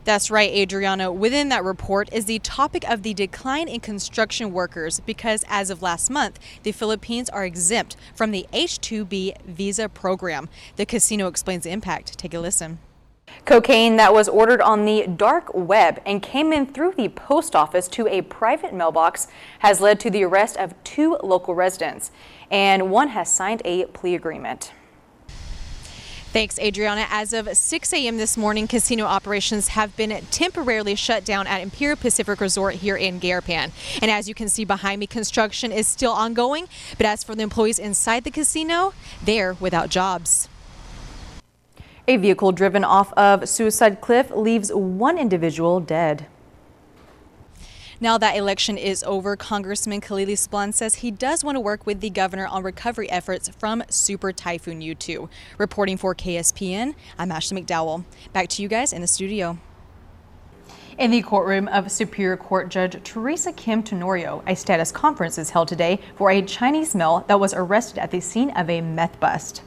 That's right, Adriana. Within that report is the topic of the decline in construction workers because as of last month, the Philippines are exempt from the H-2B visa program. The casino explains the impact. Take a listen. Cocaine that was ordered on the dark web and came in through the post office to a private mailbox has led to the arrest of 2 local residents, and one has signed a plea agreement. Thanks, Adriana. As of 6 a.m. this morning, casino operations have been temporarily shut down at Imperial Pacific Resort here in Garapan. And as you can see behind me, construction is still ongoing. But as for the employees inside the casino, they're without jobs. A vehicle driven off of Suicide Cliff leaves 1 individual dead. Now that election is over, Congressman Khalil Splan says he does want to work with the governor on recovery efforts from Super Typhoon U2. Reporting for KSPN, I'm Ashley McDowell. Back to you guys in the studio. In the courtroom of Superior Court Judge Teresa Kim Tenorio, a status conference is held today for a Chinese male that was arrested at the scene of a meth bust.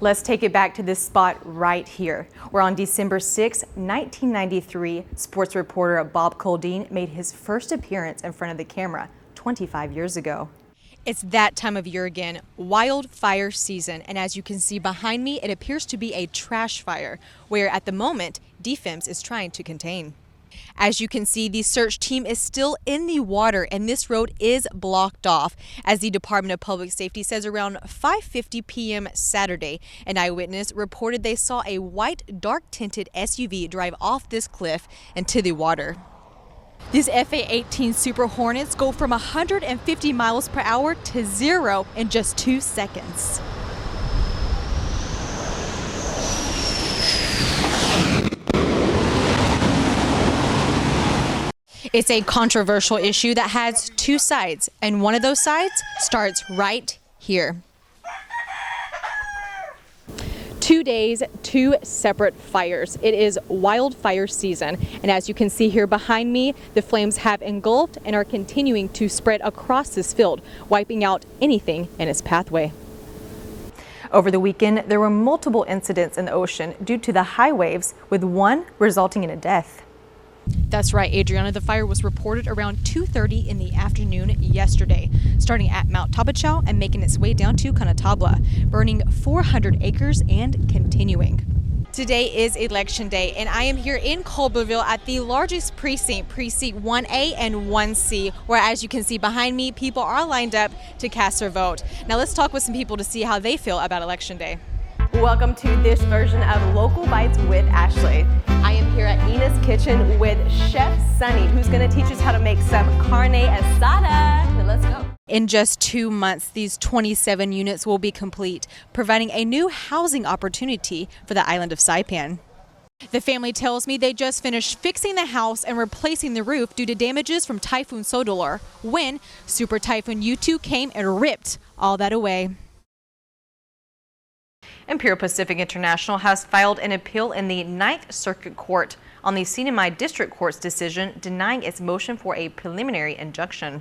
Let's take it back to this spot right here, where on December 6, 1993, sports reporter Bob Coldine made his first appearance in front of the camera 25 years ago. It's that time of year again, wildfire season, and as you can see behind me, it appears to be a trash fire, where at the moment, DFEMS is trying to contain. As you can see, the search team is still in the water and this road is blocked off. As the Department of Public Safety says, around 5:50 p.m. Saturday, an eyewitness reported they saw a white, dark-tinted SUV drive off this cliff into the water. These FA-18 Super Hornets go from 150 miles per hour to 0 in just 2 seconds. It's a controversial issue that has 2 sides, and one of those sides starts right here. 2 days, 2 separate fires. It is wildfire season, and as you can see here behind me, the flames have engulfed and are continuing to spread across this field, wiping out anything in its pathway. Over the weekend, there were multiple incidents in the ocean due to the high waves, with one resulting in a death. That's right, Adriana. The fire was reported around 2:30 in the afternoon yesterday, starting at Mount Tapachao and making its way down to Canatabla, burning 400 acres and continuing. Today is Election Day, and I am here in Culberville at the largest precinct, Precinct 1A and 1C, where, as you can see behind me, people are lined up to cast their vote. Now let's talk with some people to see how they feel about Election Day. Welcome to this version of Local Bites with Ashley. I am here at Ina's Kitchen with Chef Sunny, who's going to teach us how to make some carne asada. Now let's go. In just 2 months, these 27 units will be complete, providing a new housing opportunity for the island of Saipan. The family tells me they just finished fixing the house and replacing the roof due to damages from Typhoon Sodolor when Super Typhoon U2 came and ripped all that away. Imperial Pacific International has filed an appeal in the 9th Circuit Court on the CNMI District Court's decision denying its motion for a preliminary injunction.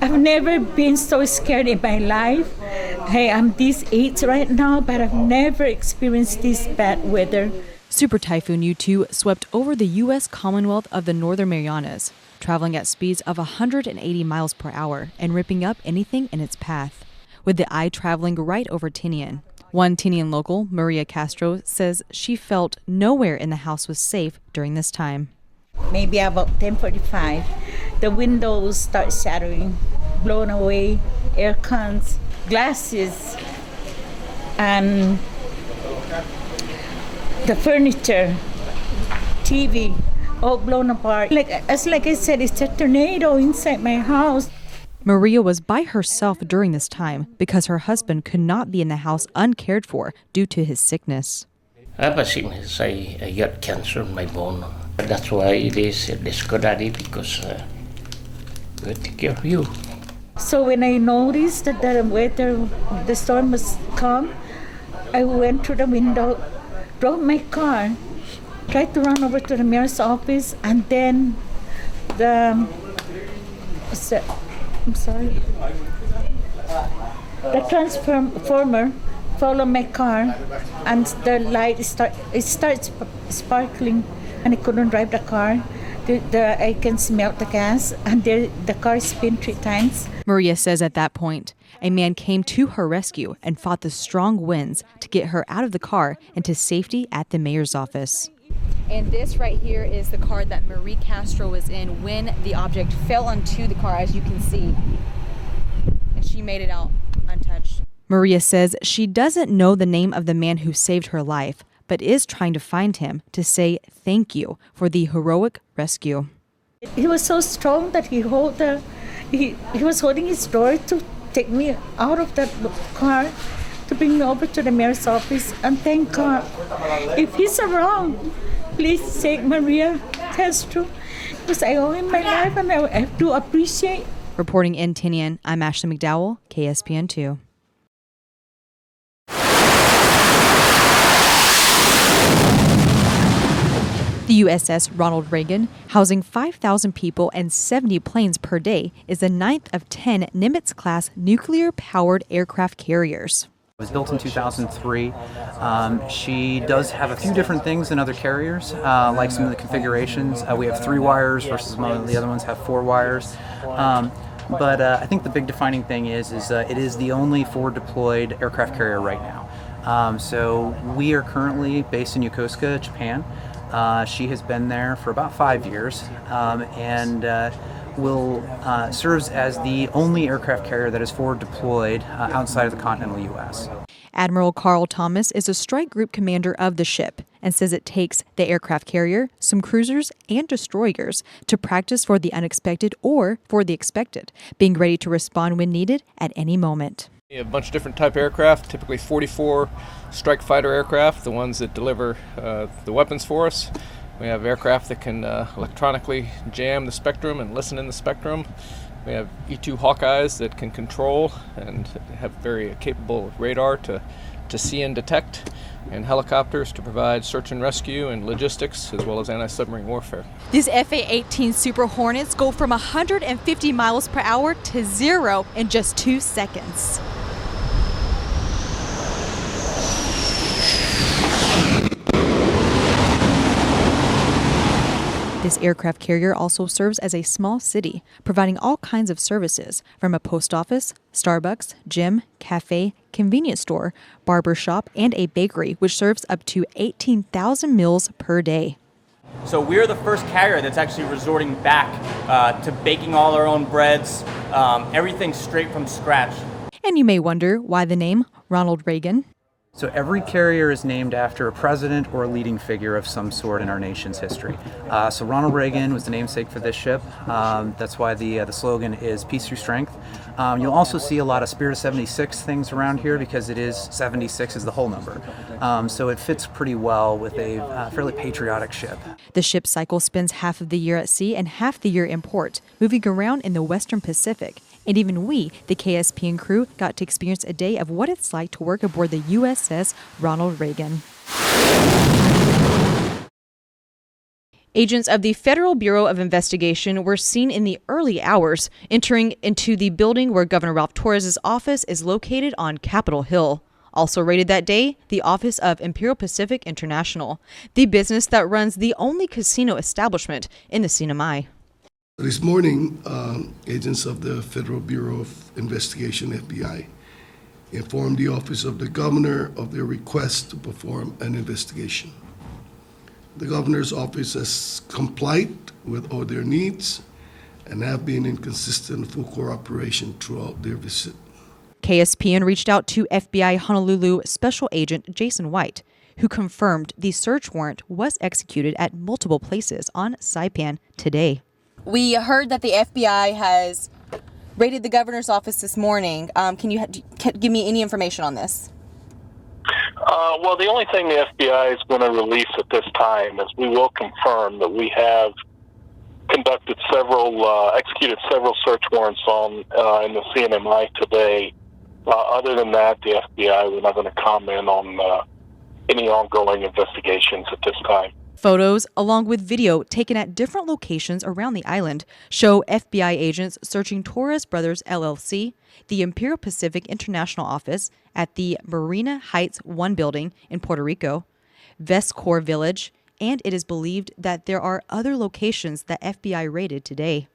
I've never been so scared in my life. Hey, I'm this age right now, but I've never experienced this bad weather. Super Typhoon U2 swept over the U.S. Commonwealth of the Northern Marianas, traveling at speeds of 180 miles per hour and ripping up anything in its path, with the eye traveling right over Tinian. One Tinian local, Maria Castro, says she felt nowhere in the house was safe during this time. Maybe about 10:45, the windows start shattering, blown away, air cons, glasses, and the furniture, TV, all blown apart. Like I said, it's a tornado inside my house. Maria was by herself during this time because her husband could not be in the house uncared for due to his sickness. I have a sickness. I got cancer in my bone. That's why it is discarded because we take care of you. So when I noticed that the storm was come, I went through the window, drove my car, tried to run over to the mayor's office, and then the transformer follow my car, and the light starts sparkling, and I couldn't drive the car. I can smell the gas, and the car spin 3 times. Maria says at that point, a man came to her rescue and fought the strong winds to get her out of the car and to safety at the mayor's office. And this right here is the car that Marie Castro was in when the object fell onto the car, as you can see. And she made it out untouched. Maria says she doesn't know the name of the man who saved her life, but is trying to find him to say thank you for the heroic rescue. He was so strong that he was holding his door to take me out of that car, to bring me over to the mayor's office, and thank God. If he's around, please take Maria Castro, because I owe him my life and I have to appreciate. Reporting in Tinian, I'm Ashley McDowell, KSPN2. The USS Ronald Reagan, housing 5,000 people and 70 planes per day, is the 9th of 10 Nimitz-class nuclear-powered aircraft carriers. It was built in 2003. She does have a few different things than other carriers, like some of the configurations. We have 3 wires versus the other ones have 4 wires. But I think the big defining thing is it is the only forward-deployed aircraft carrier right now. So we are currently based in Yokosuka, Japan. She has been there for about 5 years and serves as the only aircraft carrier that is forward deployed outside of the continental U.S. Admiral Carl Thomas is a strike group commander of the ship and says it takes the aircraft carrier, some cruisers, and destroyers to practice for the unexpected or for the expected, being ready to respond when needed at any moment. A bunch of different type aircraft, typically 44 strike fighter aircraft, the ones that deliver the weapons for us. We have aircraft that can electronically jam the spectrum and listen in the spectrum. We have E-2 Hawkeyes that can control and have very capable radar to see and detect, and helicopters to provide search and rescue and logistics, as well as anti-submarine warfare. These FA-18 Super Hornets go from 150 miles per hour to 0 in just 2 seconds. This aircraft carrier also serves as a small city, providing all kinds of services, from a post office, Starbucks, gym, cafe, convenience store, barber shop, and a bakery, which serves up to 18,000 meals per day. So we're the first carrier that's actually resorting back to baking all our own breads, everything straight from scratch. And you may wonder why the name Ronald Reagan. So every carrier is named after a president or a leading figure of some sort in our nation's history. So Ronald Reagan was the namesake for this ship. That's why the slogan is Peace Through Strength. You'll also see a lot of Spirit of 76 things around here because it is 76 is the whole number. So it fits pretty well with a fairly patriotic ship. The ship's cycle spends half of the year at sea and half the year in port, moving around in the Western Pacific. And even we, the KSPN crew, got to experience a day of what it's like to work aboard the USS Ronald Reagan. Agents of the Federal Bureau of Investigation were seen in the early hours entering into the building where Governor Ralph Torres' office is located on Capitol Hill. Also raided that day, the office of Imperial Pacific International, the business that runs the only casino establishment in the Sinai. This morning, agents of the Federal Bureau of Investigation, FBI, informed the Office of the Governor of their request to perform an investigation. The Governor's office has complied with all their needs and have been in consistent full cooperation throughout their visit. KSPN reached out to FBI Honolulu Special Agent Jason White, who confirmed the search warrant was executed at multiple places on Saipan today. We heard that the FBI has raided the governor's office this morning. Can you give me any information on this? Well, the only thing the FBI is going to release at this time is we will confirm that we have executed several search warrants in the CNMI today. Other than that, the FBI, we're not going to comment on any ongoing investigations at this time. Photos, along with video taken at different locations around the island, show FBI agents searching Torres Brothers LLC, the Imperial Pacific International Office at the Marina Heights 1 building in Puerto Rico, Vescor Village, and it is believed that there are other locations that FBI raided today.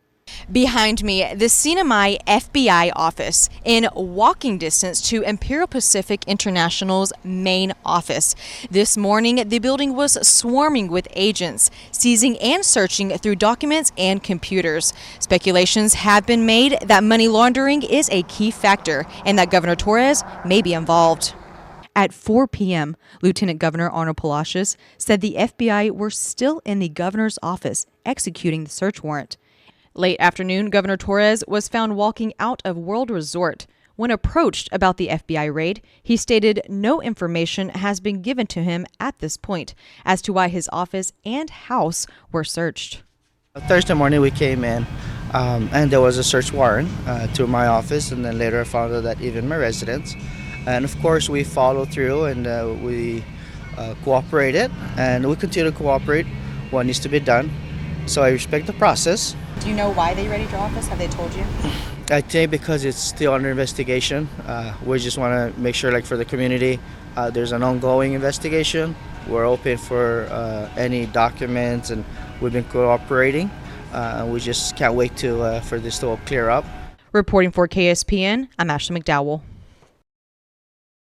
Behind me, the CNMI FBI office, in walking distance to Imperial Pacific International's main office. This morning, the building was swarming with agents, seizing and searching through documents and computers. Speculations have been made that money laundering is a key factor and that Governor Torres may be involved. At 4 p.m., Lieutenant Governor Arnold Palacios said the FBI were still in the governor's office executing the search warrant. Late afternoon, Governor Torres was found walking out of World Resort. When approached about the FBI raid, he stated no information has been given to him at this point as to why his office and house were searched. Thursday morning we came in and there was a search warrant to my office, and then later I found out that even my residence. And of course we followed through and we cooperated, and we continue to cooperate what needs to be done. So I respect the process. Do you know why they raided your office? Have they told you? I think because it's still under investigation. We just want to make sure, like for the community, there's an ongoing investigation. We're open for any documents, and we've been cooperating. We just can't wait for this to all clear up. Reporting for KSPN, I'm Ashley McDowell.